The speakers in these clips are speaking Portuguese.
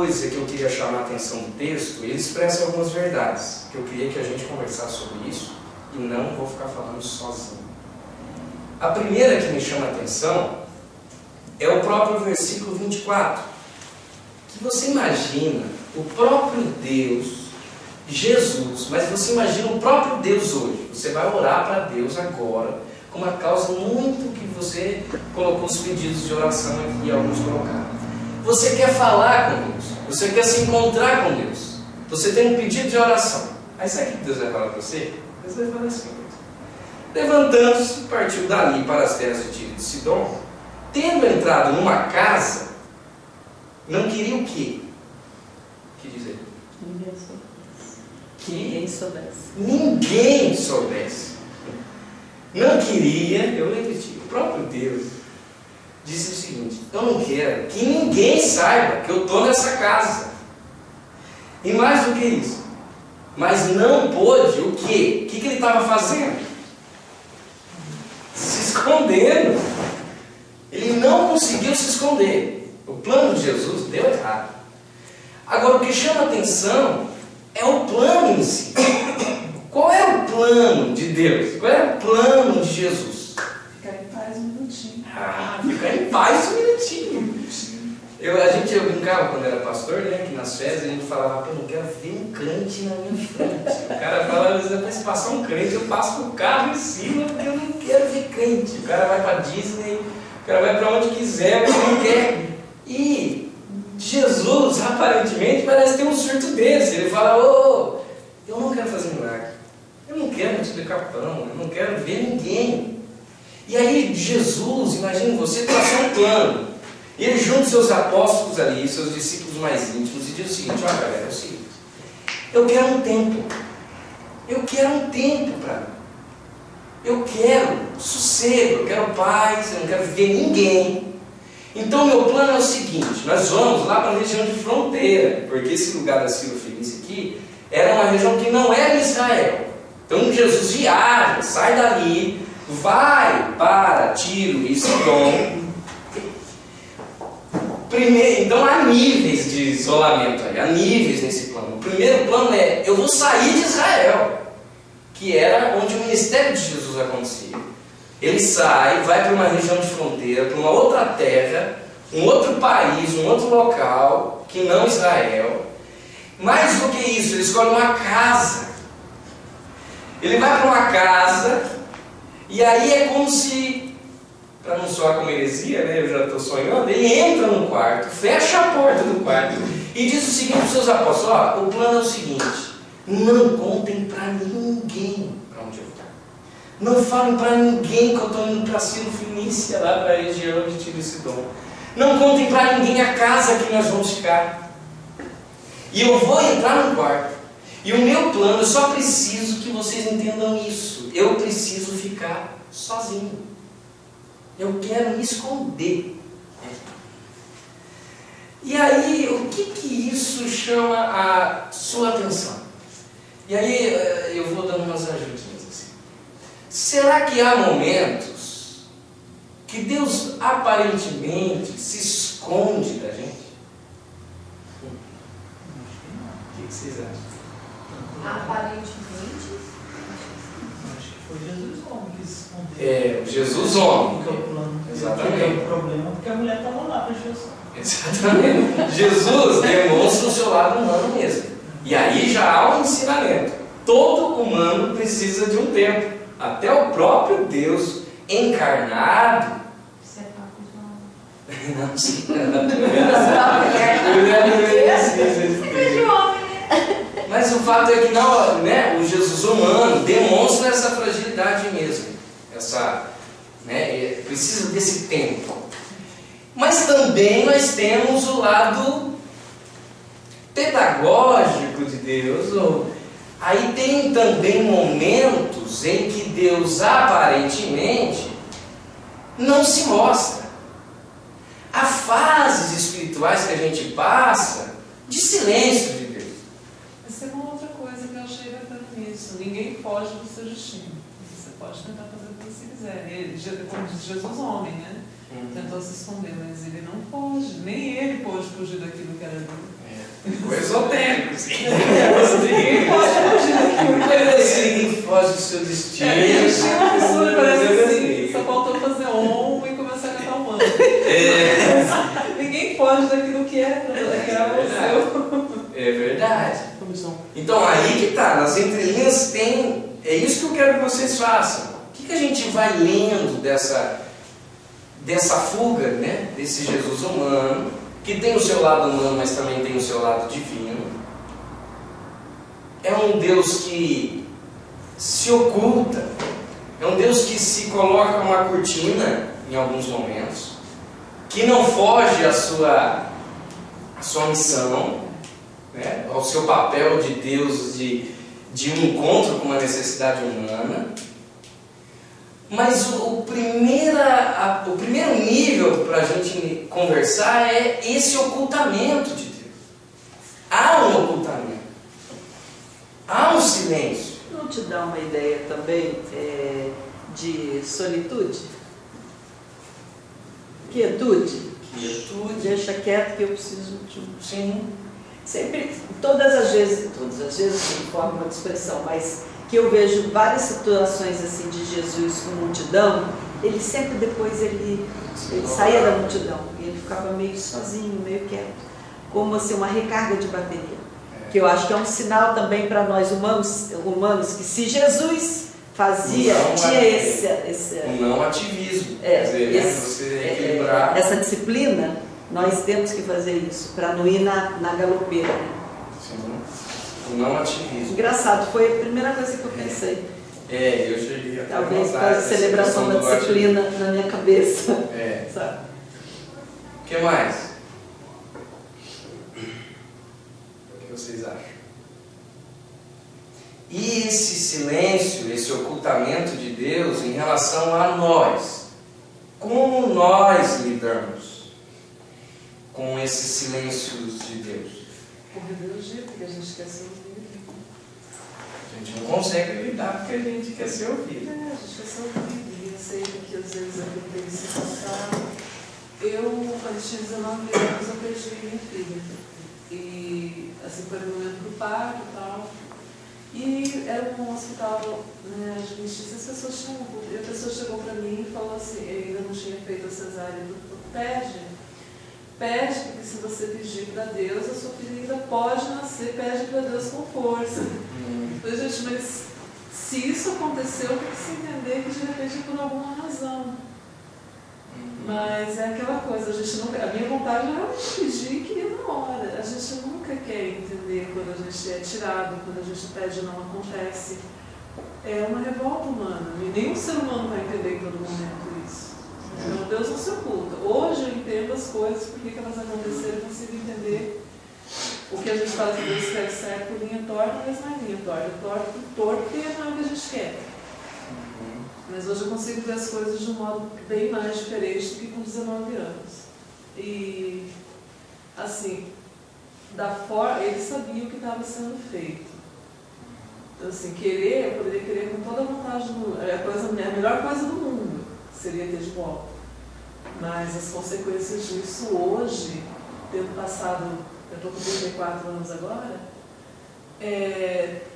coisa que eu queria chamar a atenção do texto, ele expressa algumas verdades, que eu queria que a gente conversasse sobre isso, e não vou ficar falando sozinho. A primeira que me chama a atenção é o próprio versículo 24, que você imagina o próprio Deus, Jesus, mas você imagina o próprio Deus hoje. Você vai orar para Deus agora, com uma causa muito que você colocou os pedidos de oração aqui, alguns colocaram. Você quer falar com Deus, você quer se encontrar com Deus, você tem um pedido de oração. Aí sabe o que Deus vai falar para você? Deus vai falar assim: levantando-se, partiu dali para as terras de Tiro e de Sidom, tendo entrado numa casa, não queria o quê? O que diz ele? Ninguém soubesse. Ninguém soubesse. Não queria, eu repeti, o próprio Deus disse o seguinte: eu não quero que ninguém saiba que eu estou nessa casa. E mais do que isso, mas não pôde o quê? O que ele estava fazendo? Se escondendo. Ele não conseguiu se esconder. O plano de Jesus deu errado. Agora, o que chama a atenção é o plano em si. Qual é o plano de Deus? Qual é o plano de Jesus? Ficar em paz um minutinho. Ficar em paz um minutinho. Eu brincava quando era pastor, né? Que nas férias a gente falava: eu não quero ver um crente na minha frente. O cara fala: às vezes, se passar um crente, eu passo com o carro em cima, porque eu não quero ver crente. O cara vai para Disney, o cara vai para onde quiser, porque não quer. E Jesus, aparentemente, parece ter um surto desse. Ele fala: eu não quero fazer milagre, eu não quero multiplicar pão, eu não quero ver ninguém. E aí Jesus, imagine você, traçou um plano. E ele junta seus apóstolos ali, seus discípulos mais íntimos, e diz o seguinte: olha galera, é o seguinte, eu quero um tempo. Eu quero um tempo para mim. Eu quero sossego, eu quero paz, eu não quero ver ninguém. Então meu plano é o seguinte: nós vamos lá para a região de fronteira, porque esse lugar da Síria Fenícia aqui era uma região que não era Israel. Então Jesus viaja, sai dali, vai para Tiro e Sidom. Então há níveis de isolamento aí, há níveis nesse plano. O primeiro plano é: eu vou sair de Israel, que era onde o ministério de Jesus acontecia. Ele sai, vai para uma região de fronteira, para uma outra terra, um outro país, um outro local, que não Israel. Mais do que isso, ele escolhe uma casa. Ele vai para uma casa, e aí é como se, para não soar como heresia, né, eu já estou sonhando, ele entra no quarto, fecha a porta do quarto e diz o seguinte para os seus apóstolos: o plano é o seguinte, não contem para ninguém para onde eu vou. Não falem para ninguém que eu estou indo para Síria Fenícia, lá para a região de Tiro e Sidom. Não contem para ninguém a casa que nós vamos ficar. E eu vou entrar no quarto. E o meu plano, eu só preciso que vocês entendam isso. Eu preciso ficar sozinho. Eu quero me esconder. E aí, o que isso chama a sua atenção? E aí, eu vou dando umas ajudinhas assim. Será que há momentos que Deus aparentemente se esconde da gente? O que vocês acham? Aparentemente? Acho que foi Jesus homem que se escondeu. Jesus homem. Porque o plano. Exatamente. O problema é porque a mulher estava lá para Jesus. Exatamente. Jesus demonstra o seu lado humano mesmo. E aí já há um ensinamento. Todo humano precisa de um tempo. Até o próprio Deus encarnado. Você é papo de Não, sim. Mas o fato é que não, né, o Jesus humano demonstra essa fragilidade mesmo. Precisa desse tempo. Mas também nós temos o lado pedagógico de Deus. Aí tem também momentos em que Deus aparentemente não se mostra. Há fases espirituais que a gente passa de silêncio de Deus. Essa é uma outra coisa que eu achei bacana nisso. Ninguém foge do seu destino. Você pode tentar fazer o que você quiser. Ele, como diz Jesus homem, né? Tentou se esconder, mas ele não foge. Nem ele pôde fugir daquilo que era dele. Ficou esotérico, assim. Ninguém pode fugir daquilo. Coisa assim, foge do seu destino. É, tinha uma pessoa, parece assim, só faltou fazer e começar a cantar um mantra. Ninguém foge daquilo que é o seu. É verdade. Então aí que tá, nas entrelinhas tem. É isso que eu quero que vocês façam. O que a gente vai lendo dessa fuga, né? Desse Jesus humano, que tem o seu lado humano, mas também tem o seu lado divino. É um Deus que se oculta, é um Deus que se coloca uma cortina em alguns momentos, que não foge à sua missão, né? Ao seu papel de Deus de um encontro com uma necessidade humana. Mas o primeiro nível para a gente conversar é esse ocultamento de Deus. Há um ocultamento. Há um silêncio. Não te dá uma ideia também de solitude? Quietude? Quietude. Deixa quieto que eu preciso de um... Sim. Sempre, todas as vezes em forma de expressão, mas que eu vejo várias situações assim de Jesus com multidão, ele sempre depois ele saía da multidão e ele ficava meio sozinho, meio quieto, como assim uma recarga de bateria, que eu acho que é um sinal também para nós humanos que se Jesus fazia, tinha esse não ativismo, quer dizer, você equilibrar essa disciplina, nós temos que fazer isso para não ir na galopeira, né? Sim. O não ativismo. Engraçado, foi a primeira coisa que eu pensei. Eu cheguei a talvez por causa da celebração da disciplina na minha cabeça. Sabe? O que mais? O que vocês acham? E esse silêncio, esse ocultamento de Deus em relação a nós? Como nós lidamos com esses silêncios de Deus? Por rebeldia, porque a gente quer ser ouvido. A gente não consegue lidar porque a gente quer ser ouvido. A gente quer ser ouvido. E eu sei que às vezes eu tenho que se passar. Quando tinha 19 anos, eu perdi minha filha. E assim, foi no momento do parto e tal. E era um hospital, né, adventista, as pessoas tinham. E a pessoa chegou para mim e falou assim: eu ainda não tinha feito a cesárea, pede, porque se você pedir para Deus, a sua filha ainda pode nascer, pede para Deus com força. Eu falei, gente, mas se isso aconteceu, tem que se entender que de repente é por alguma razão. Mas é aquela coisa, a gente nunca, a minha vontade era pedir e queria na hora. A gente nunca quer entender quando a gente é tirado, quando a gente pede e não acontece. É uma revolta humana, e nenhum ser humano vai entender em todo momento isso. Então, Deus não se oculta. Hoje eu entendo as coisas, por que elas aconteceram, eu consigo entender o que a gente fala que Deus quer certo por linha torta, mas não é linha torta. Torto porque não é o que a gente quer. Mas hoje eu consigo ver as coisas de um modo bem mais diferente do que com 19 anos. E, assim, ele sabia o que estava sendo feito. Então, assim, eu poderia querer com toda a vontade do mundo. A melhor coisa do mundo seria ter de volta. Mas as consequências disso hoje, tendo passado, eu estou com 34 anos agora,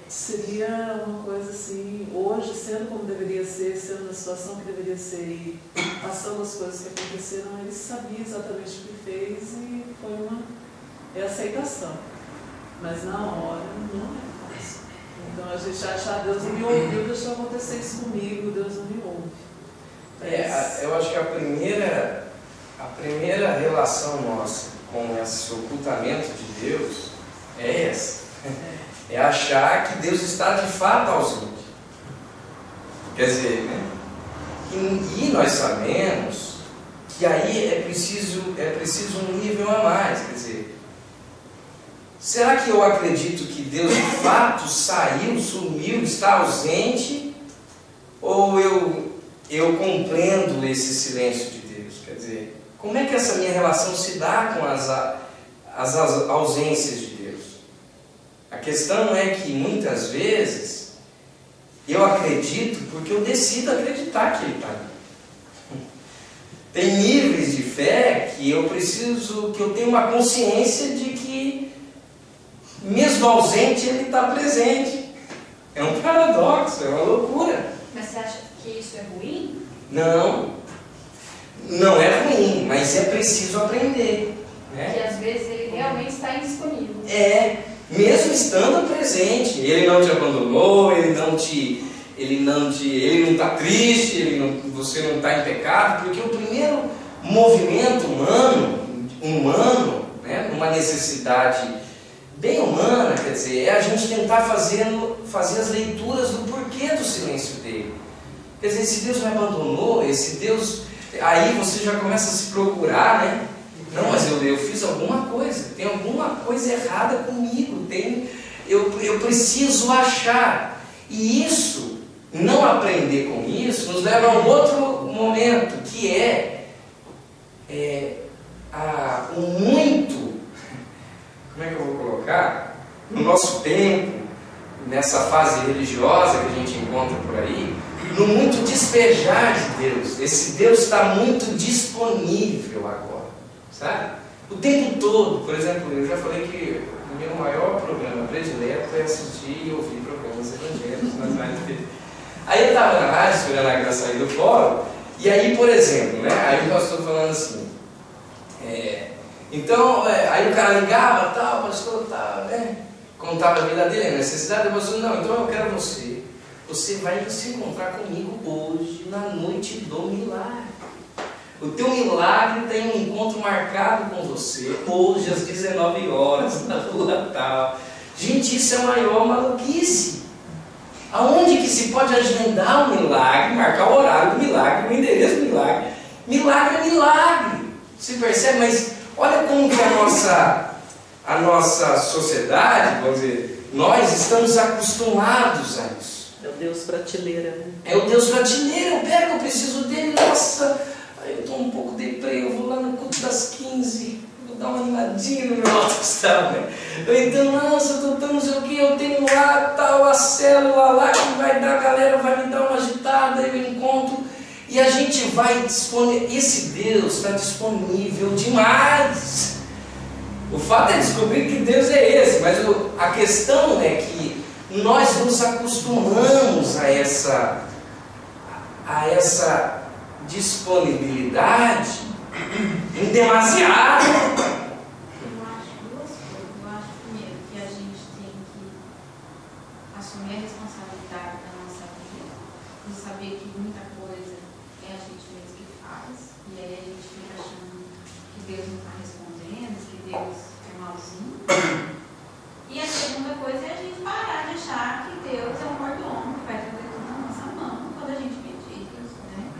seria uma coisa assim, hoje, sendo como deveria ser, sendo na situação que deveria ser e passando as coisas que aconteceram, ele sabia exatamente o que fez e foi uma aceitação. Mas na hora não é fácil. Então a gente achar, Deus não me ouviu, deixa acontecer isso comigo, Deus não me ouve. Eu acho que a primeira relação nossa com esse ocultamento de Deus é essa. É achar que Deus está de fato ausente. Quer dizer, né? E nós sabemos que aí é preciso um nível a mais. Quer dizer, será que eu acredito que Deus de fato saiu, sumiu, está ausente? Ou eu compreendo esse silêncio de Deus? Quer dizer, como é que essa minha relação se dá com as ausências de Deus? A questão é que muitas vezes eu acredito porque eu decido acreditar que Ele está ali. Tem níveis de fé que eu tenho uma consciência de que mesmo ausente, ele está presente. É um paradoxo, é uma loucura. Mas você acha que isso é ruim? Não, não é ruim, mas é preciso aprender. Porque às vezes ele realmente está indisponível. Mesmo estando presente, ele não te abandonou, ele não está triste, você não está em pecado, porque o primeiro movimento humano, né, uma necessidade bem humana, quer dizer, é a gente tentar fazer as leituras do porquê do silêncio dele. Quer dizer, esse Deus me abandonou, esse Deus... Aí você já começa a se procurar, né? Não, mas eu fiz alguma coisa, tem alguma coisa errada comigo, eu preciso achar. E isso, não aprender com isso, nos leva a um outro momento, que o muito, como é que eu vou colocar? No nosso tempo, nessa fase religiosa que a gente encontra por aí, no muito despejar de Deus. Esse Deus está muito disponível agora. Sabe? O tempo todo. Por exemplo, eu já falei que o meu maior programa predileto é assistir e ouvir programas evangélicos nas rádios TV. Aí eu estava na rádio, esperando a graça sair do fórum, e aí, por exemplo, né, aí o pastor falando assim, aí o cara ligava, tal, pastor, tal, né, contava a vida dele, a necessidade, o pastor, não, então eu quero você vai se encontrar comigo hoje, na noite do milagre. O teu milagre tem um encontro marcado com você, hoje às 19 horas, na rua tal. Gente, isso é a maior maluquice. Aonde que se pode agendar um milagre, marcar o horário do milagre, o endereço do milagre? Milagre é milagre. Você percebe? Mas olha como que a nossa sociedade, vamos dizer, nós estamos acostumados a isso. É o Deus prateleira, né? É o Deus prateleira, eu preciso dele, nossa... Eu estou um pouco deprê, eu vou lá no culto das 15, vou dar uma animadinha no meu alto astral, né? Então, nossa, eu estou tão não sei o que, eu tenho lá, tal, a célula lá que vai dar, a galera vai me dar uma agitada, eu encontro, e a gente vai disponível. Esse Deus está disponível demais. O fato é descobrir que Deus é esse, mas a questão é que nós nos acostumamos a essa disponibilidade em demasiado. Eu acho duas coisas. Eu acho, primeiro, que a gente tem que assumir a responsabilidade da nossa vida e saber que muita coisa é a gente mesmo que faz, e aí a gente fica achando que Deus não está respondendo, que Deus é malzinho. E a segunda coisa é a gente parar de achar que Deus é um mordomo que vai fazer tudo na nossa mão quando a gente pedir, né?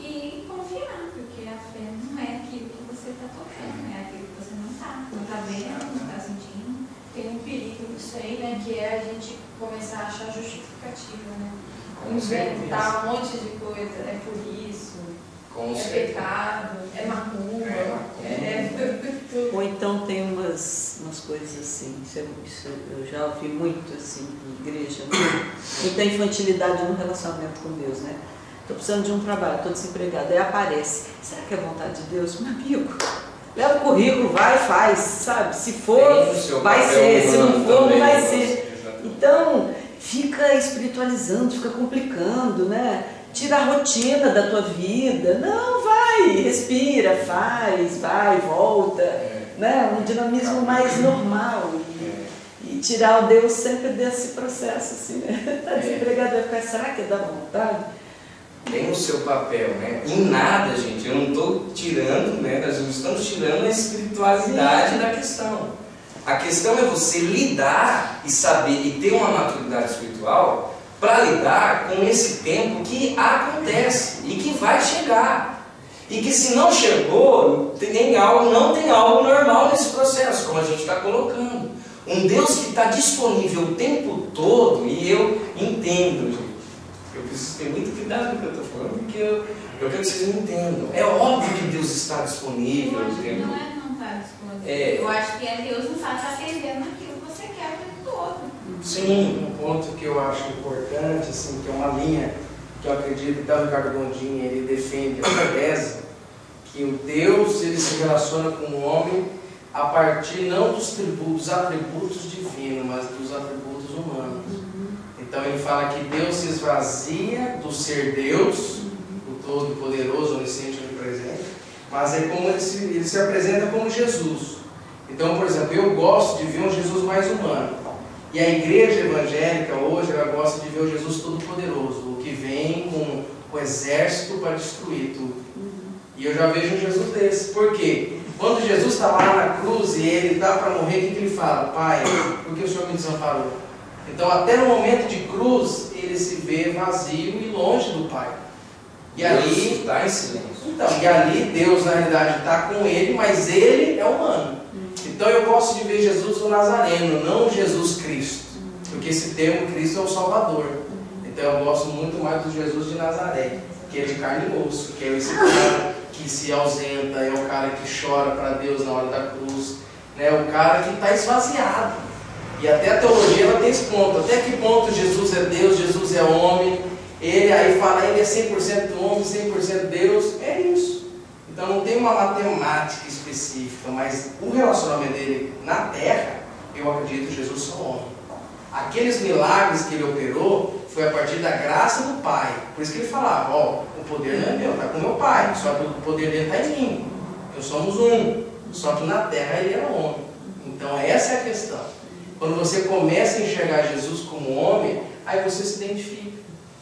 E confiar, porque a fé não é aquilo que você está tocando, é aquilo que você não está vendo, não está sentindo. Tem um perigo disso aí, né? Que é a gente começar a achar justificativa, né? Inventar um monte de coisa, é por isso, pecado, é macumba, Ou então tem umas coisas assim, isso eu já ouvi muito assim em igreja, muita infantilidade no relacionamento com Deus, né? Estou precisando de um trabalho, estou desempregado, aí aparece, será que é vontade de Deus? Meu amigo, leva o currículo, vai, faz, sabe? Se for, vai ser, se não for, não vai ser. Então, fica espiritualizando, fica complicando, né? Tira a rotina da tua vida. Não, vai, respira, faz, vai, volta, né? Um dinamismo mais normal. E tirar o Deus sempre desse processo, assim, né? Está desempregado, vai ficar, será que dá vontade? Tem o seu papel, né? Em nada, gente, eu não estou tirando, né? Nós não estamos tirando a espiritualidade da questão. A questão é você lidar e saber e ter uma maturidade espiritual para lidar com esse tempo que acontece e que vai chegar. E que se não chegou, não tem algo normal nesse processo, como a gente está colocando. Um Deus que está disponível o tempo todo, e eu entendo, gente. Eu preciso ter muito cuidado com o que eu estou falando, porque eu quero que vocês entendam. É óbvio que Deus está disponível. Eu acho que não está disponível. Eu acho que Deus não está te atendendo naquilo que você quer o tempo todo. Sim. Um ponto que eu acho importante, assim, que é uma linha que eu acredito que o Ricardo Gondim ele defende essa tese, que o Deus ele se relaciona com o homem a partir não dos atributos divinos, mas dos atributos humanos. Então ele fala que Deus se esvazia do ser Deus, o Todo-Poderoso, Onisciente, Onipresente, mas é como ele se apresenta como Jesus. Então, por exemplo, eu gosto de ver um Jesus mais humano. E a igreja evangélica hoje, ela gosta de ver o Jesus Todo-Poderoso, o que vem com o exército para destruir tudo. E eu já vejo um Jesus desse. Por quê? Quando Jesus está lá na cruz e ele está para morrer, o que ele fala? Pai, por que o Senhor me desamparou? Então, até no momento de cruz, ele se vê vazio e longe do Pai. E ali está em silêncio. Então, e ali Deus, na realidade, está com ele, mas ele é humano. Então eu gosto de ver Jesus o Nazareno, não Jesus Cristo, porque esse termo Cristo é o Salvador. Então eu gosto muito mais do Jesus de Nazaré, que é de carne e osso, que é esse cara que se ausenta, é o cara que chora para Deus na hora da cruz, né? O cara que está esvaziado. E até a teologia ela tem esse ponto, até que ponto Jesus é Deus, Jesus é homem, ele aí fala, ele é 100% homem, 100% Deus, é isso. Então não tem uma matemática específica, mas o relacionamento dele na terra, eu acredito que Jesus só homem. Aqueles milagres que ele operou foi a partir da graça do Pai. Por isso que ele falava, ó, o poder não é meu, está com o meu Pai, só que o poder dele está em mim. Nós somos um, só que na terra ele era homem. Então essa é a questão. Quando você começa a enxergar Jesus como homem, aí você se identifica.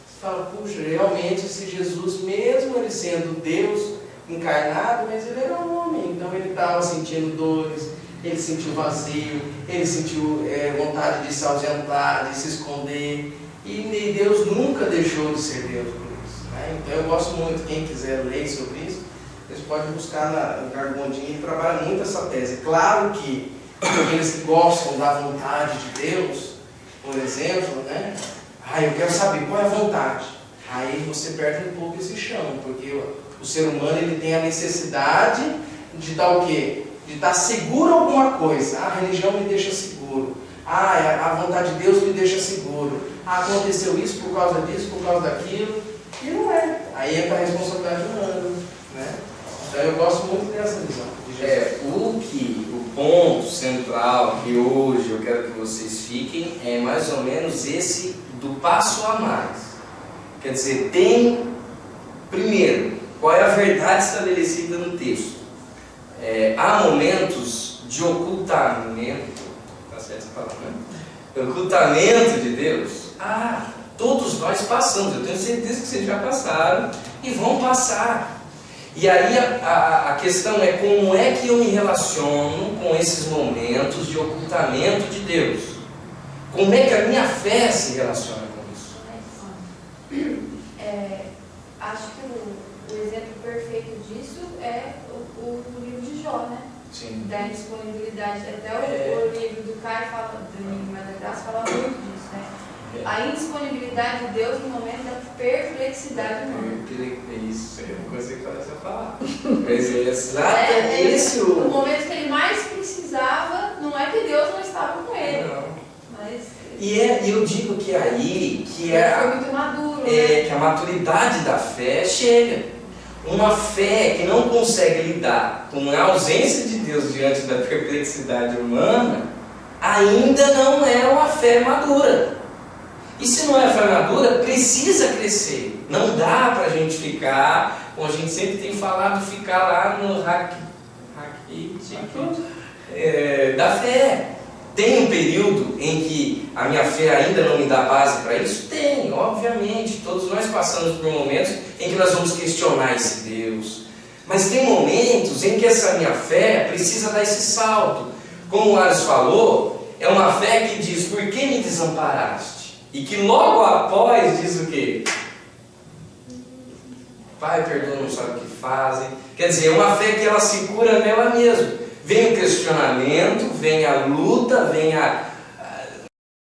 Você fala, puxa, realmente esse Jesus, mesmo ele sendo Deus encarnado, mas ele era um homem, então ele estava sentindo dores, ele sentiu vazio, ele sentiu vontade de se ausentar, de se esconder, e Deus nunca deixou de ser Deus por isso, né? Então eu gosto muito, quem quiser ler sobre isso, vocês podem buscar no Carbondinho, ele trabalha muito essa tese. Claro que aqueles que gostam da vontade de Deus, por exemplo, né? Eu quero saber qual é a vontade. Aí você perde um pouco esse chão, porque o ser humano ele tem a necessidade de dar o quê? De estar seguro em alguma coisa. A religião me deixa seguro. A vontade de Deus me deixa seguro. Aconteceu isso por causa disso, por causa daquilo. E não é. Aí entra a responsabilidade humana, né? Então eu gosto muito dessa visão de Jesus. O ponto central que hoje eu quero que vocês fiquem é mais ou menos esse do passo a mais. Quer dizer, tem, primeiro, qual é a verdade estabelecida no texto? Há momentos de ocultamento, tá certo essa palavra, né? Ocultamento de Deus. Todos nós passamos, eu tenho certeza que vocês já passaram e vão passar. E aí a questão é como é que eu me relaciono com esses momentos de ocultamento de Deus? Como é que a minha fé se relaciona com isso? Acho que o exemplo perfeito disso é o livro de Jó, né? Sim. Da indisponibilidade. Até o livro do Caio fala, do Enigma da Graça, fala muito disso, né? A indisponibilidade de Deus no momento da perplexidade humana. Isso, é uma coisa que começa a falar. Mas no momento que ele mais precisava, não é que Deus não estava com ele. Não. Mas E eu digo que aí que foi muito maduro, que a maturidade da fé chega. Uma fé que não consegue lidar com a ausência de Deus diante da perplexidade humana, ainda não é uma fé madura. E se não é fé madura, precisa crescer. Não dá para a gente ficar, como a gente sempre tem falado, ficar lá no da fé. Tem um período em que a minha fé ainda não me dá base para isso? Tem, obviamente. Todos nós passamos por momentos em que nós vamos questionar esse Deus. Mas tem momentos em que essa minha fé precisa dar esse salto. Como o Ares falou, é uma fé que diz, por que me desamparaste? E que logo após diz o quê? Pai, perdoa, não sabe o que fazem. Quer dizer, é uma fé que ela se cura nela mesma. Vem o questionamento, vem a luta, vem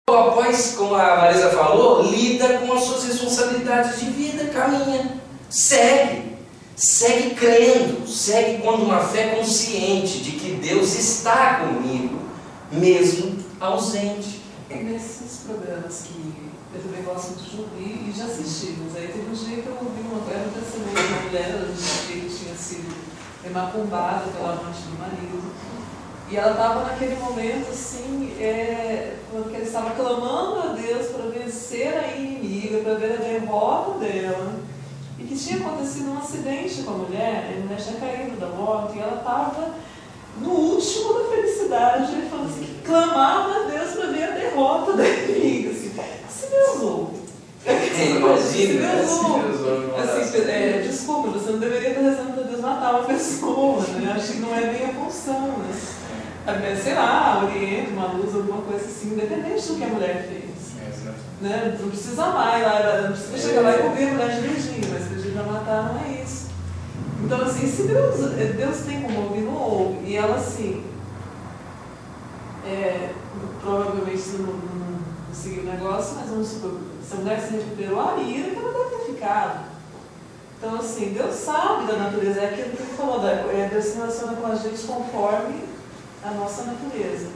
logo após, como a Marisa falou, lida com as suas responsabilidades de vida, caminha, segue crendo, segue quando uma fé consciente de que Deus está comigo, mesmo ausente. Nesses programas que eu também gosto muito de ouvir e já assisti, mas aí teve um dia que eu ouvi uma coisa, um testemunho de uma mulher, ela dizia que tinha sido macumbada pela amante do marido, E ela estava naquele momento assim, que ela estava clamando a Deus para vencer a inimiga, para ver a derrota dela. E que tinha acontecido um acidente com a mulher tinha caído da moto e ela estava no último da felicidade, falando assim, que clamava a Deus para ver a derrota da inimiga. Assim, se Deus ouve. Imagina, assim, desculpa, você não deveria estar rezando para Deus matar uma pessoa, né? Acho que não é bem a função, né? Sei lá, orienta uma luz, alguma coisa assim, independente do que a mulher fez. Né? Não precisa amar, não precisa chegar lá e cobrir a mulher de beijinho, mas pedir para matar não é isso. Então, assim, se Deus tem como ouvir, não ouve. E ela, assim, provavelmente não seguiu o negócio, mas vamos supor, se a mulher se recuperou a ira que ela deve ter ficado. Então, assim, Deus sabe da natureza, é aquilo que ele falou, Deus se relaciona com a gente conforme a nossa natureza.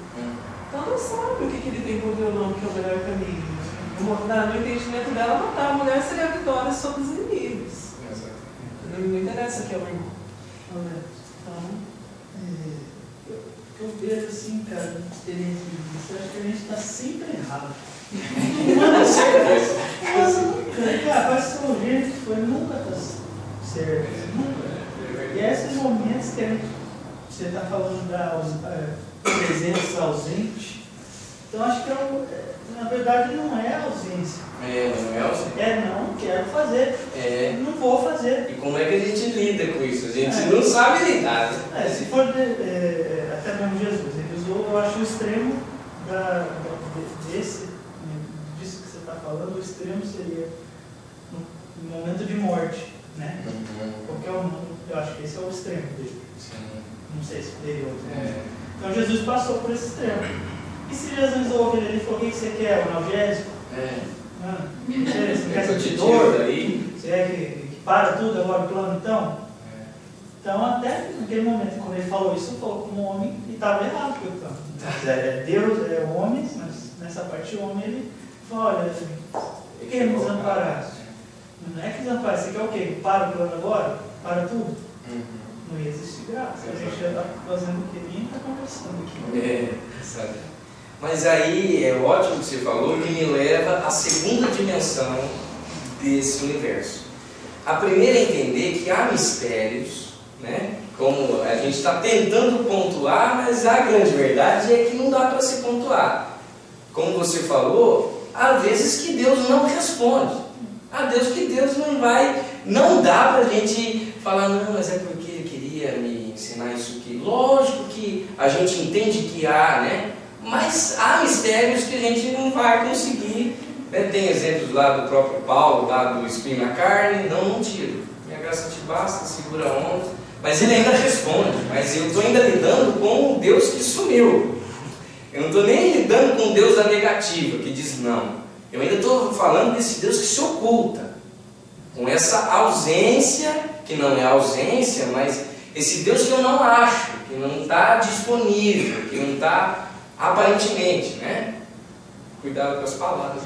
Então, Deus sabe o que ele tem por violão, que é o melhor caminho. No entendimento dela, matar a mulher seria a vitória sobre os inimigos. Não interessa que é o irmão. Então, eu vejo assim, cara, experiência disso, eu acho que a gente está sempre errado. Com certeza. Faz seu jeito, nunca está certo. Nunca. E esses momentos que você está falando da presença ausente, então acho que na verdade não é ausência. Não é ausência? Não quero fazer. Não vou fazer. E como é que a gente lida com isso? A gente não sabe lidar. Se for até mesmo Jesus, ele usou, eu acho, o extremo disso que você está falando, o extremo seria no momento de morte, né? Eu acho que esse é o extremo dele. Sim. Não sei se teria outro. Então Jesus passou por esse extremo. E se Jesus ouve ele falou, o que você quer? O analgésico? Você não quer sentir dor? Você quer que para tudo agora o plano então? Então até naquele momento, quando ele falou isso, falou como homem e estava errado que eu estava. Deus é homem, mas nessa parte o homem ele fala, olha, por que nos desamparar? Não é que desamparar, você quer o quê? Para o plano agora? Para tudo? Não ia existir graça. A gente já está fazendo o que nem está conversando aqui. Sabe? Mas aí é ótimo que você falou, que me leva à segunda dimensão desse universo. A primeira é entender que há mistérios, né? Como a gente está tentando pontuar, mas a grande verdade é que não dá para se pontuar. Como você falou, há vezes que Deus não responde. Há Deus que Deus não dá para a gente falar, não, mas é porque Ele queria me ensinar isso aqui. Lógico que a gente entende que há, né? Mas há mistérios que a gente não vai conseguir. Né? Tem exemplos lá do próprio Paulo, lá do espinho na carne, não tiro. Minha graça te basta, segura a onda. Mas ele ainda responde. Mas eu estou ainda lidando com o Deus que sumiu. Eu não estou nem lidando com o Deus da negativa, que diz não. Eu ainda estou falando desse Deus que se oculta. Com essa ausência, que não é ausência, mas esse Deus que eu não acho, que não está disponível, que não está aparentemente, né? Cuidado com as palavras.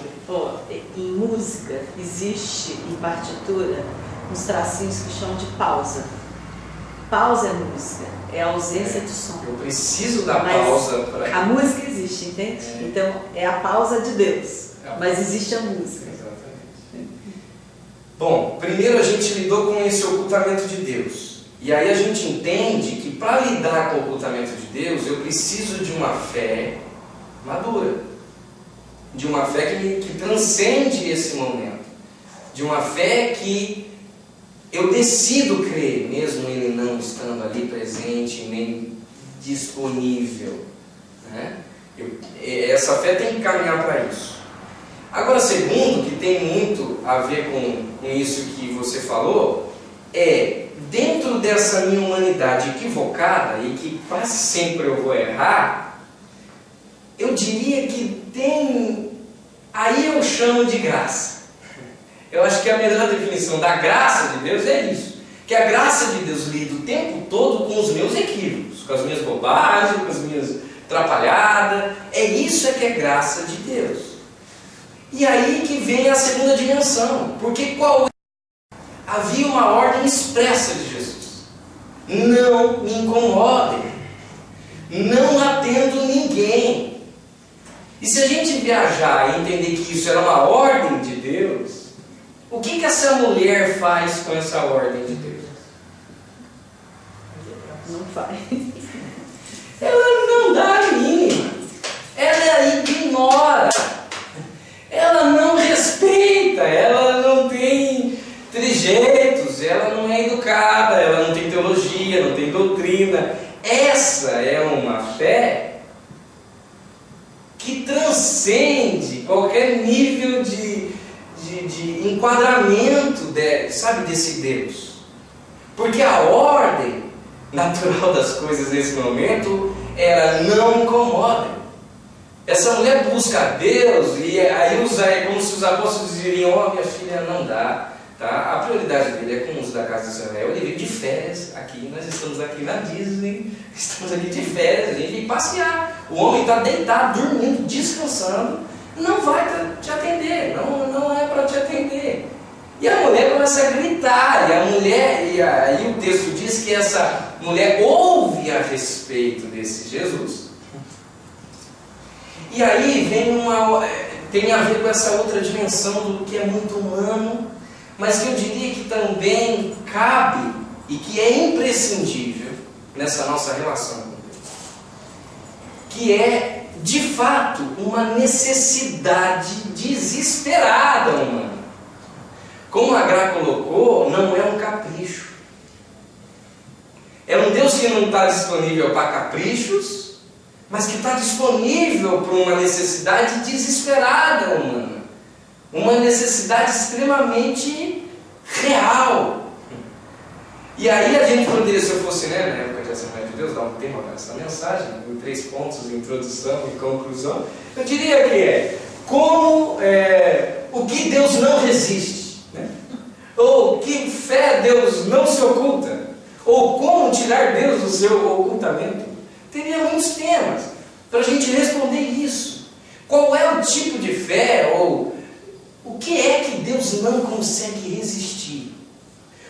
Em música existe, em partitura, uns tracinhos que chamam de pausa. Pausa é música, é a ausência de som. Eu preciso da pausa para... A música existe, entende? Então é a pausa de Deus, mas existe a música. Exatamente. Bom, primeiro a gente lidou com esse ocultamento de Deus. E aí a gente entende que para lidar com o ocultamento de Deus, eu preciso de uma fé madura. De uma fé que transcende esse momento. De uma fé que eu decido crer, mesmo Ele não estando ali presente, nem disponível. Né? Essa fé tem que caminhar para isso. Agora, segundo, que tem muito a ver com isso que você falou, dentro dessa minha humanidade equivocada, e que quase sempre eu vou errar, eu diria que tem... Aí eu chamo de graça. Eu acho que a melhor definição da graça de Deus é isso. Que a graça de Deus lida o tempo todo com os meus equívocos, com as minhas bobagens, com as minhas atrapalhadas. Isso que é graça de Deus. E aí que vem a segunda dimensão. Porque havia uma ordem expressa de Jesus. Não me incomodem. não atendo ninguém. E se a gente viajar e entender que isso era uma ordem de Deus, o que essa mulher faz com essa ordem de Deus? Não faz. Ela não dá a mínima. Ela ignora. Ela não respeita. Ela não tem trejeitos. Ela não é educada. Ela não tem teologia, não tem doutrina. Essa é uma fé que transcende qualquer nível de enquadramento desse Deus. Porque a ordem natural das coisas nesse momento, ela não incomoda. Essa mulher busca a Deus e aí é como se os apóstolos diriam: ó, minha filha, não dá, tá? A prioridade dele é com o uso da casa de Israel. Ele veio de férias aqui, nós estamos aqui na Disney, estamos aqui de férias, a gente vem passear. O homem está deitado, dormindo, descansando, não vai te atender, não é para te atender. E a mulher começa a gritar, e aí o texto diz que essa mulher ouve a respeito desse Jesus. E aí tem a ver com essa outra dimensão do que é muito humano, mas que eu diria que também cabe e que é imprescindível nessa nossa relação com Deus. Que é, de fato, uma necessidade desesperada humana. Como a Gra colocou, não é um capricho. É um Deus que não está disponível para caprichos, mas que está disponível para uma necessidade desesperada humana. Uma necessidade extremamente real. E aí a gente poderia, se eu fosse na época de Assembleia de Deus, dar um tema para essa mensagem, em 3 pontos, introdução e conclusão, eu diria que o que Deus não resiste. Ou que fé Deus não se oculta, ou como tirar Deus do seu ocultamento. Teria muitos temas para a gente responder isso. Qual é o tipo de fé, ou o que é que Deus não consegue resistir?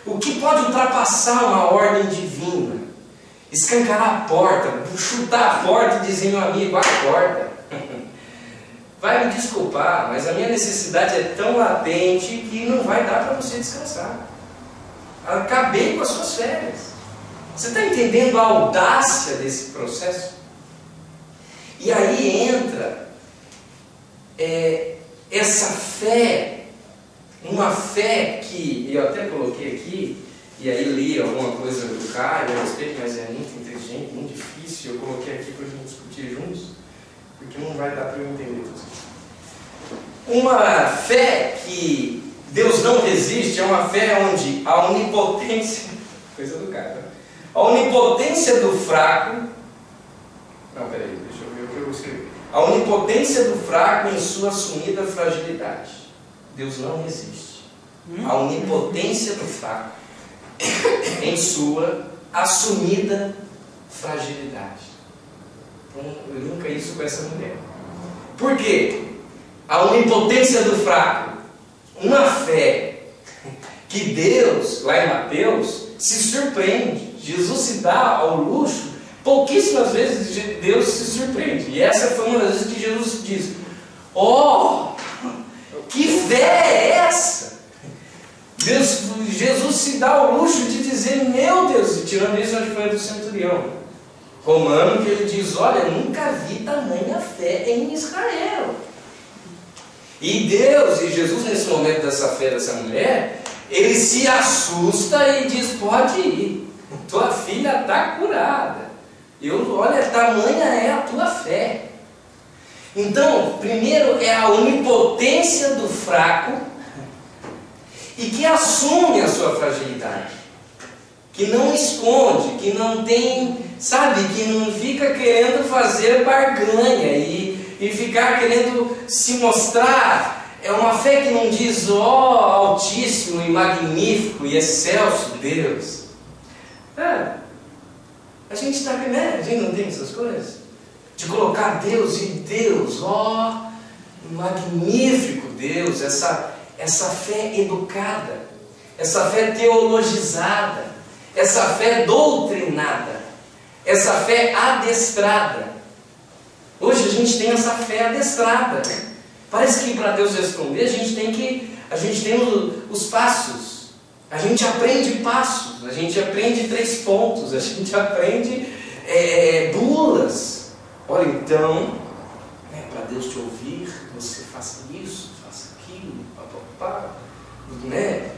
O que pode ultrapassar uma ordem divina? Escancarar a porta, chutar a porta e dizer: meu amigo, acorda. Vai me desculpar, mas a minha necessidade é tão latente que não vai dar para você descansar. Acabei com as suas férias. Você está entendendo a audácia desse processo? E aí entra essa fé, uma fé que eu até coloquei aqui, e aí li alguma coisa do Caio a respeito, mas é muito inteligente, muito difícil. Eu coloquei aqui para a gente discutir juntos, porque não vai dar para eu entender tudo isso. Uma fé que Deus não resiste é uma fé onde a onipotência, coisa do cara, a onipotência do fraco, não, peraí, deixa eu ver o que eu escrevi. A onipotência do fraco em sua assumida fragilidade. Deus não resiste. A onipotência do fraco em sua assumida fragilidade. Então, eu nunca isso com essa mulher. Por quê? A onipotência do fraco. Uma fé que Deus, lá em Mateus, se surpreende. Jesus se dá ao luxo. Pouquíssimas vezes Deus se surpreende. E essa foi uma das vezes que Jesus diz: oh, que fé é essa? Jesus se dá ao luxo de dizer: meu Deus, e tirando isso, onde foi do centurião romano, que ele diz: olha, nunca vi tamanha fé em Israel. E Deus, e Jesus nesse momento dessa fé dessa mulher, ele se assusta e diz: pode ir, tua filha está curada. Olha, tamanha é a tua fé. Então, primeiro é a onipotência do fraco, e que assume a sua fragilidade, que não esconde, que não tem, sabe, que não fica querendo fazer barganha e ficar querendo se mostrar. É uma fé que não diz: ó, altíssimo e magnífico e excelso Deus. A gente está aqui, né? A gente não tem essas coisas de colocar Deus e Deus, ó, magnífico Deus, essa fé educada, essa fé teologizada, essa fé doutrinada, essa fé adestrada. Hoje a gente tem essa fé adestrada. Parece que para Deus responder a gente tem os passos. A gente aprende passos, a gente aprende 3 pontos, a gente aprende bulas. Olha, então, para Deus te ouvir, você faça isso, faça aquilo, papapá, né?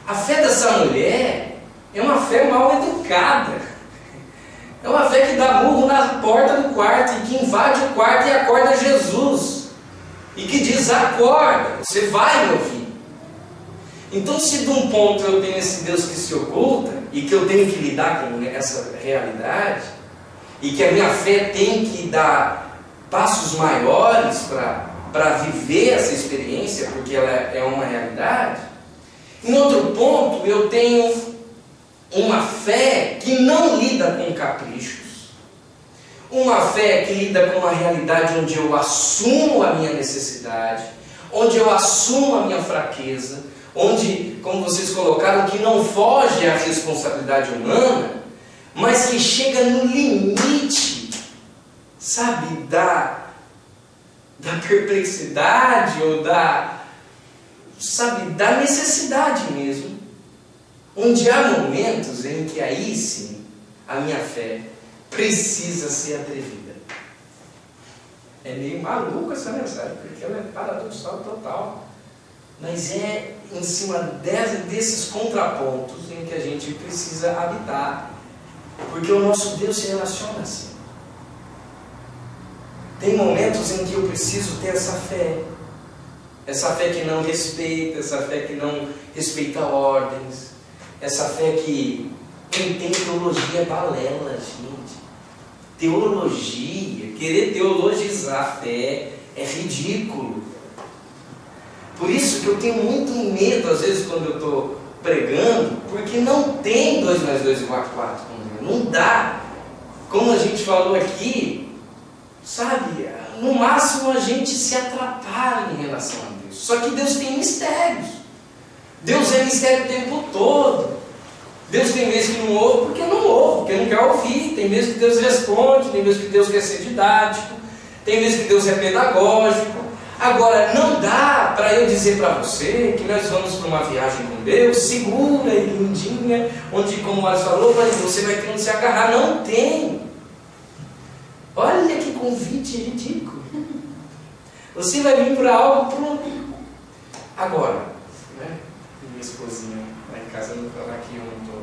A fé dessa mulher é uma fé mal educada. É uma fé que dá murro na porta do quarto e que invade o quarto e acorda Jesus. E que diz: acorda, você vai me ouvir. Então, se de um ponto eu tenho esse Deus que se oculta e que eu tenho que lidar com essa realidade, e que a minha fé tem que dar passos maiores para viver essa experiência, porque ela é uma realidade, em outro ponto eu tenho uma fé que não lida com caprichos, uma fé que lida com uma realidade onde eu assumo a minha necessidade, onde eu assumo a minha fraqueza, onde, como vocês colocaram, que não foge à responsabilidade humana, mas que chega no limite, sabe, da perplexidade ou da necessidade mesmo, onde há momentos em que aí sim a minha fé precisa ser atrevida. É meio maluco essa mensagem, porque ela é paradoxal total. Mas é em cima desses contrapontos em que a gente precisa habitar. Porque o nosso Deus se relaciona assim. Tem momentos em que eu preciso ter essa fé. Essa fé que não respeita, essa fé que não respeita ordens. Essa fé que quem tem teologia é balela, gente. Teologia, querer teologizar a fé é ridículo. Por isso que eu tenho muito medo, às vezes, quando eu estou pregando, porque não tem 2 mais 2 igual a 4. Não dá. Como a gente falou aqui, sabe, no máximo a gente se atrapalha em relação a Deus. Só que Deus tem mistérios. Deus é mistério o tempo todo. Deus tem vezes que não ouve porque não ouve, porque não quer ouvir. Tem vezes que Deus responde, tem vezes que Deus quer ser didático, tem vezes que Deus é pedagógico. Agora, não dá para eu dizer para você que nós vamos para uma viagem com Deus, segura e lindinha, onde, como o Alisson falou, você vai ter onde se agarrar. Não tem. Olha que convite ridículo. Você vai vir para algo pronto. Agora, né? Minha esposinha lá em casa não fala que eu não estou.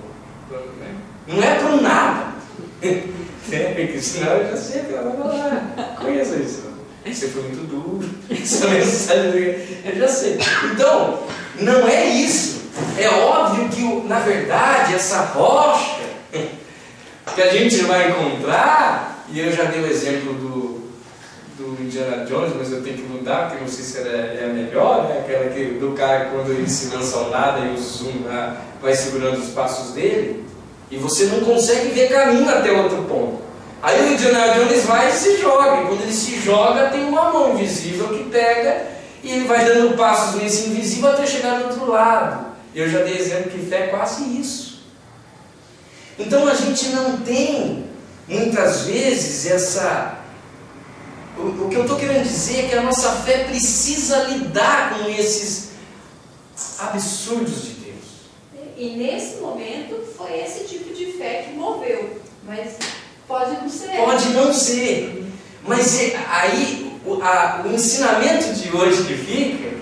Né? Não é para nada. Porque senão eu já sei que ela vai falar. Conheço isso. Você foi muito duro, eu já sei. Então, não é isso. É óbvio que, na verdade, essa rocha que a gente vai encontrar, e eu já dei o exemplo do Indiana Jones, mas eu tenho que mudar, porque não sei se é a melhor, né? Aquela do cara quando ele se lança ao nada e o zoom vai segurando os passos dele, e você não consegue ver caminho até outro ponto. Aí o Indiana Jones vai e se joga, e quando ele se joga tem uma mão invisível que pega e ele vai dando passos nesse invisível até chegar do outro lado. Eu já dei exemplo que fé é quase isso. Então a gente não tem muitas vezes o que eu estou querendo dizer é que a nossa fé precisa lidar com esses absurdos de Deus. E nesse momento foi esse tipo de fé que moveu, mas pode não ser. Pode não ser. Mas aí o ensinamento de hoje que fica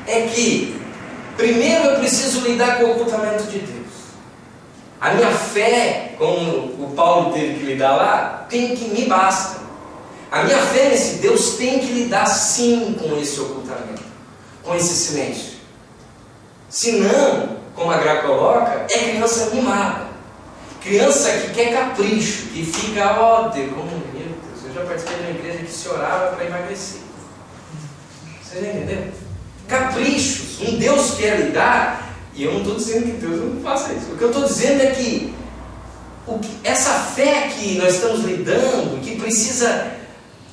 é que primeiro eu preciso lidar com o ocultamento de Deus. A minha fé, como o Paulo teve que lidar lá, me basta. A minha fé nesse Deus tem que lidar sim com esse ocultamento, com esse silêncio. Senão, como a Gra coloca, é criança mimada. Criança que quer capricho, que fica, ó Deus, como meu Deus, eu já participei de uma igreja que se orava para emagrecer. Você já entendeu? Caprichos, um Deus quer lidar, e eu não estou dizendo que Deus não faça isso. O que eu estou dizendo é que essa fé que nós estamos lidando, que precisa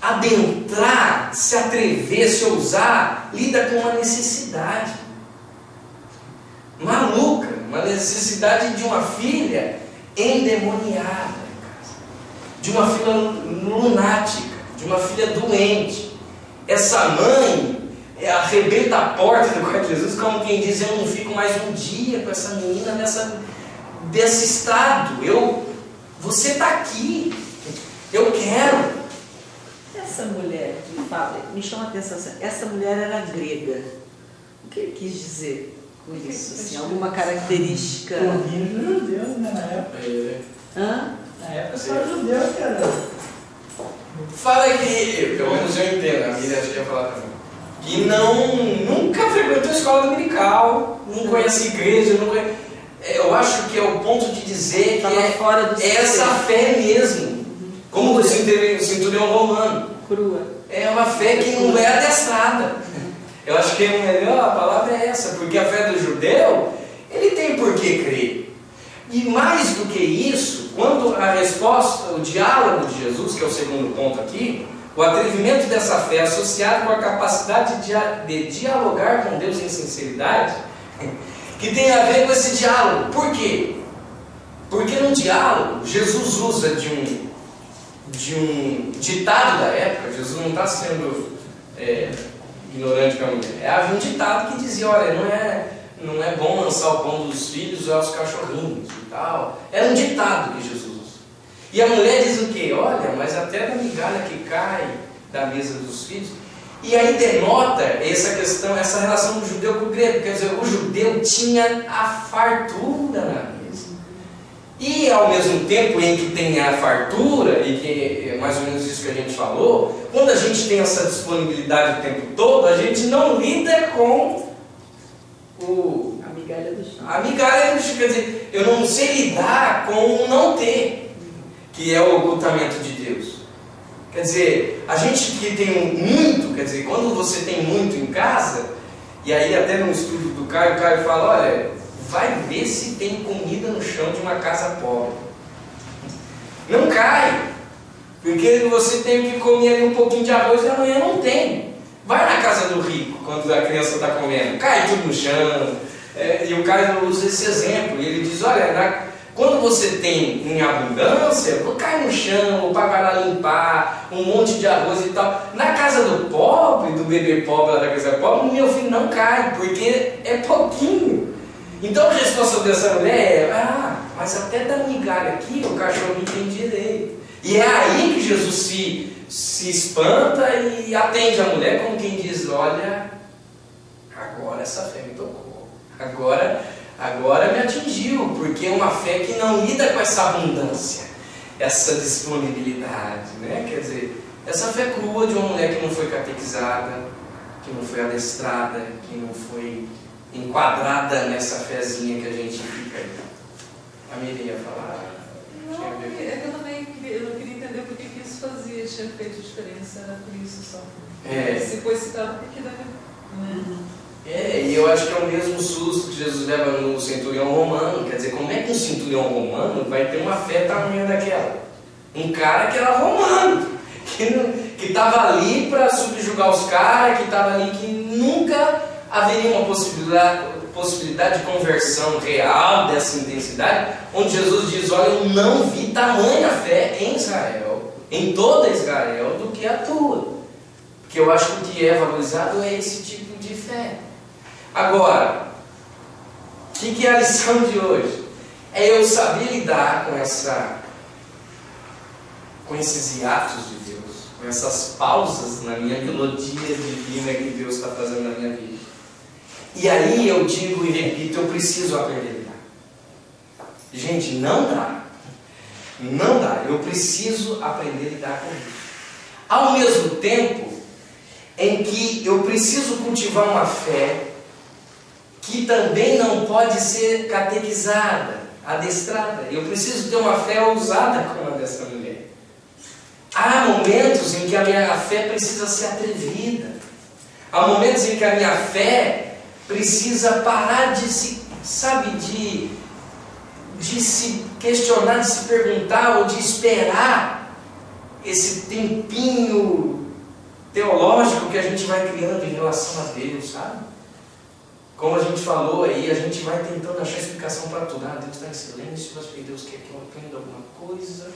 adentrar, se atrever, se ousar, lida com uma necessidade maluca, uma necessidade de uma filha endemoniada em casa. de uma filha lunática, de uma filha doente. Essa mãe arrebenta a porta do quarto de Jesus, como quem diz, eu não fico mais um dia com essa menina desse estado. Você está aqui, eu quero. Essa mulher que fala, me chama a atenção, essa mulher era grega. O que ele quis dizer com isso? Assim, alguma característica? Corrindo judeus, né, na época. Hã? Na época só judeus, cara. Fala que, pelo menos eu entendo, a Miriam acho que ia falar também, que nunca frequentou a escola dominical, não conhece igreja, não conhece. Eu acho que é o ponto de dizer que é essa fé mesmo, como o centurião romano. Crua. É uma fé que não é adestrada. Eu acho que a palavra é essa, porque a fé do judeu, ele tem por que crer. E mais do que isso, quando a resposta, o diálogo de Jesus, que é o segundo ponto aqui, o atrevimento dessa fé associado com a capacidade de dialogar com Deus em sinceridade, que tem a ver com esse diálogo. Por quê? Porque no diálogo, Jesus usa de um ditado da época. Jesus não está sendo ignorante com a mulher. Havia um ditado que dizia, olha, não é bom lançar o pão dos filhos aos cachorrinhos e tal. Era um ditado que Jesus usa. E a mulher diz o quê? Olha, mas até da migalha que cai da mesa dos filhos. E aí denota essa questão, essa relação do judeu com o grego. Quer dizer, o judeu tinha a fartura na mesa. E ao mesmo tempo em que tem a fartura, e que é mais ou menos isso que a gente falou, quando a gente tem essa disponibilidade o tempo todo, a gente não lida com a migalha do chão. A migalha do chão, quer dizer, eu não sei lidar com o não ter, que é o ocultamento de Deus. Quer dizer, a gente que tem muito, quer dizer, quando você tem muito em casa, e aí até no estudo do Caio, o Caio fala, olha, vai ver se tem comida no chão de uma casa pobre. Não cai, porque você tem que comer ali um pouquinho de arroz e amanhã não tem. Vai na casa do rico, quando a criança está comendo, cai tudo no chão. E o Caio usa esse exemplo, e ele diz, olha, quando você tem em abundância, cai no chão, o pai vai lá limpar, um monte de arroz e tal. Na casa do pobre, do bebê pobre lá da casa pobre, meu filho não cai, porque é pouquinho. Então a resposta dessa mulher é, mas até da migalha aqui o cachorro tem direito. E é aí que Jesus se espanta e atende a mulher como quem diz, olha, agora essa fé me tocou. Agora me atingiu, porque é uma fé que não lida com essa abundância, essa disponibilidade, né? Quer dizer, essa fé crua de uma mulher que não foi catequizada, que não foi adestrada, que não foi enquadrada nessa fezinha que a gente fica aí. A Miriam ia falar? Não, é que eu também não queria entender por que isso tinha feito diferença, era por isso só. Se foi citado, porque deve... E eu acho que é o mesmo susto que Jesus leva no centurião romano. Quer dizer, como é que um centurião romano vai ter uma fé tamanha daquela? Um cara que era romano, que estava ali para subjugar os caras, que estava ali, que nunca haveria uma possibilidade de conversão real dessa intensidade, onde Jesus diz, olha, eu não vi tamanha fé em Israel, em toda Israel, do que a tua. Porque eu acho que o que é valorizado é esse tipo de fé. Agora, o que é a lição de hoje? É eu saber lidar com esses hiatos de Deus, com essas pausas na minha melodia divina que Deus está fazendo na minha vida. E aí eu digo e repito, eu preciso aprender a lidar. Gente, não dá, eu preciso aprender a lidar com isso. Ao mesmo tempo em que eu preciso cultivar uma fé que também não pode ser catequizada, adestrada. Eu preciso ter uma fé ousada como a dessa mulher. Há momentos em que a minha fé precisa ser atrevida. Há momentos em que a minha fé precisa parar de se questionar, de se perguntar ou de esperar esse tempinho teológico que a gente vai criando em relação a Deus, sabe? Como a gente falou aí, a gente vai tentando achar explicação para tudo. Deus está em silêncio, mas Deus quer que eu aprenda alguma coisa.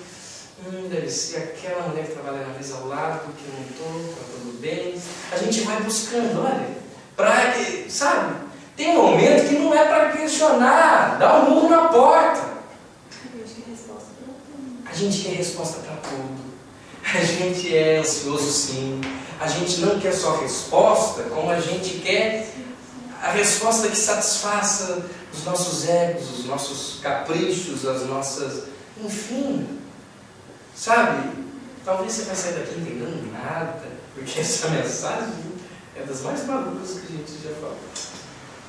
Deve ser aquela mulher que trabalha na mesa ao lado, que eu não estou, está tudo bem. A gente vai buscando, olha, para que, sabe? Tem um momento que não é para questionar, dá um murro na porta. A gente quer resposta para tudo. A gente é ansioso sim. A gente não quer só resposta, como a gente quer a resposta que satisfaça os nossos egos, os nossos caprichos, as nossas... Enfim, sabe? Talvez você vai sair daqui entendendo nada, porque essa mensagem é das mais malucas que a gente já falou.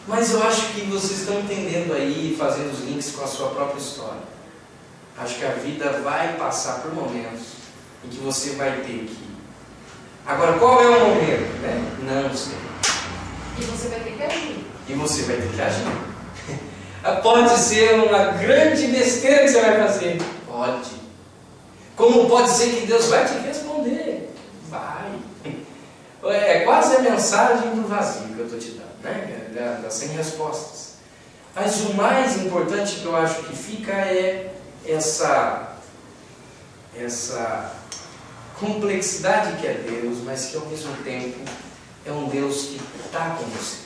Mas eu acho que vocês estão entendendo aí, fazendo os links com a sua própria história. Acho que a vida vai passar por momentos em que você vai ter que... Agora, qual é o momento? Né? Não sei. E você vai ter que agir. E você vai ter que agir. Pode ser uma grande besteira que você vai fazer. Pode. Como pode ser que Deus vai te responder? Vai. É quase a mensagem do vazio que eu estou te dando, né? Das 100 respostas. Mas o mais importante que eu acho que fica é essa complexidade que é Deus, mas que ao mesmo tempo é um Deus que está com você.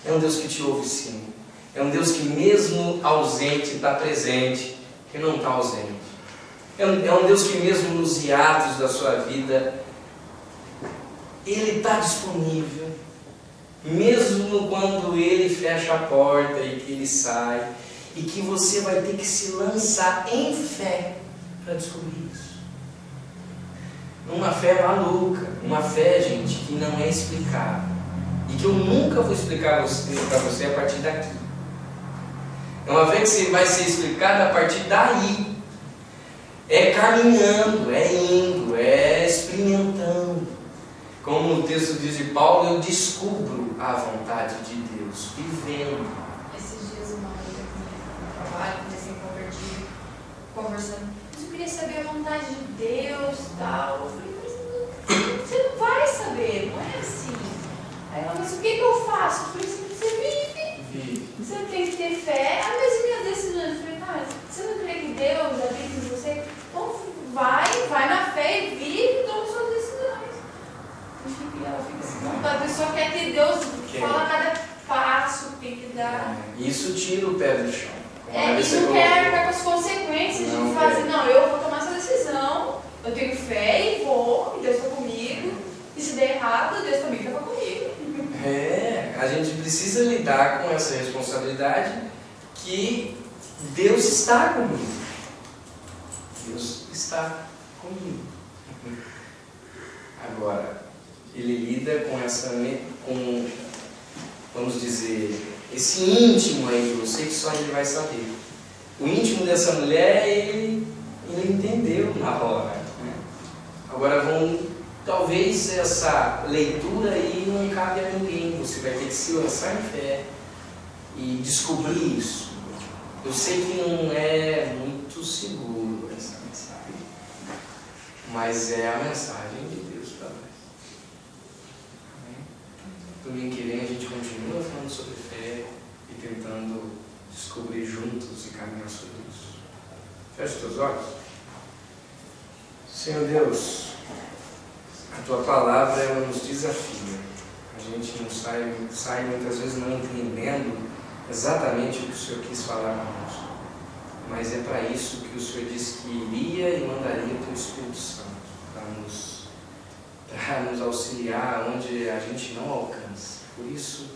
É um Deus que te ouve sim. É um Deus que mesmo ausente está presente, que não está ausente. É um Deus que mesmo nos hiatos da sua vida, Ele está disponível. Mesmo quando Ele fecha a porta e que Ele sai, e que você vai ter que se lançar em fé para descobrir isso. Uma fé maluca, uma fé, gente, que não é explicável. E que eu nunca vou explicar para você a partir daqui. É uma fé que vai ser explicada a partir daí. É caminhando, é indo, é experimentando. Como o texto diz de Paulo, eu descubro a vontade de Deus, vivendo. Esses dias uma amiga no trabalho, recém-convertido, conversando, mas eu queria saber a vontade de Deus e tal. Eu falei, mas você não vai saber, não é assim. Aí ela, mas o que eu faço? Eu falei assim, você vive. Você tem que ter fé. Às vezes minhas decisões, eu falei, cara, você não crê que Deus habita em você? Então vai na fé e vive e toma suas decisões. E ela fica assim, a pessoa quer que Deus fala cada passo que tem que dar. Isso tira o pé do chão. E não quer arcar com as consequências de fazer, não, eu vou tomar essa decisão, eu tenho fé e vou, e Deus está comigo, e se der errado, Deus também está comigo. A gente precisa lidar com essa responsabilidade que Deus está comigo. Deus está comigo. Agora, Ele lida com vamos dizer, esse íntimo aí de você que só Ele vai saber. O íntimo dessa mulher, ele entendeu na hora. Né? Agora, talvez essa leitura aí não cabe a ninguém. Você vai ter que se lançar em fé e descobrir isso. Eu sei que não é muito seguro essa mensagem, mas é a mensagem de Deus para nós. Domingo que vem a gente continua falando sobre fé e tentando descobrir juntos e caminhar sobre isso. Feche os teus olhos. Senhor Deus, a Tua palavra ela nos desafia. A gente não sai muitas vezes não entendendo exatamente o que o Senhor quis falar conosco. Mas é para isso que o Senhor disse que iria e mandaria o Teu Espírito Santo para nos auxiliar onde a gente não alcança. Por isso,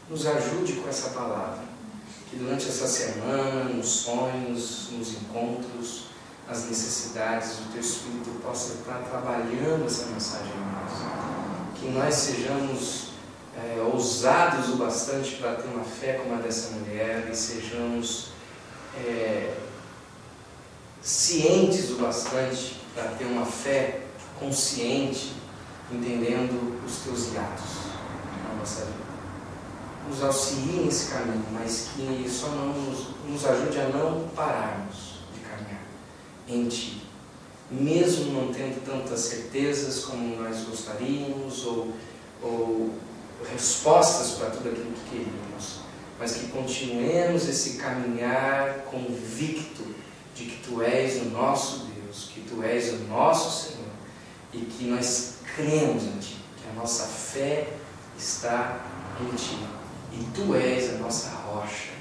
nos ajude com essa palavra. Que durante essa semana, nos sonhos, nos encontros, nas necessidades, o Teu Espírito possa estar trabalhando essa mensagem em nós. Que nós sejamos ousados o bastante para ter uma fé como a dessa mulher e sejamos cientes o bastante para ter uma fé consciente, entendendo os Teus hiatos na nossa vida. Nos auxilie nesse caminho, mas que só não nos ajude a não pararmos de caminhar em Ti, mesmo não tendo tantas certezas como nós gostaríamos ou respostas para tudo aquilo que queríamos, mas que continuemos esse caminhar convicto de que Tu és o nosso Deus Deus, que Tu és o nosso Senhor e que nós cremos em Ti, que a nossa fé está em Ti e Tu és a nossa rocha,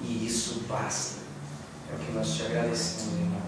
e isso basta. É o que nós te agradecemos, irmão.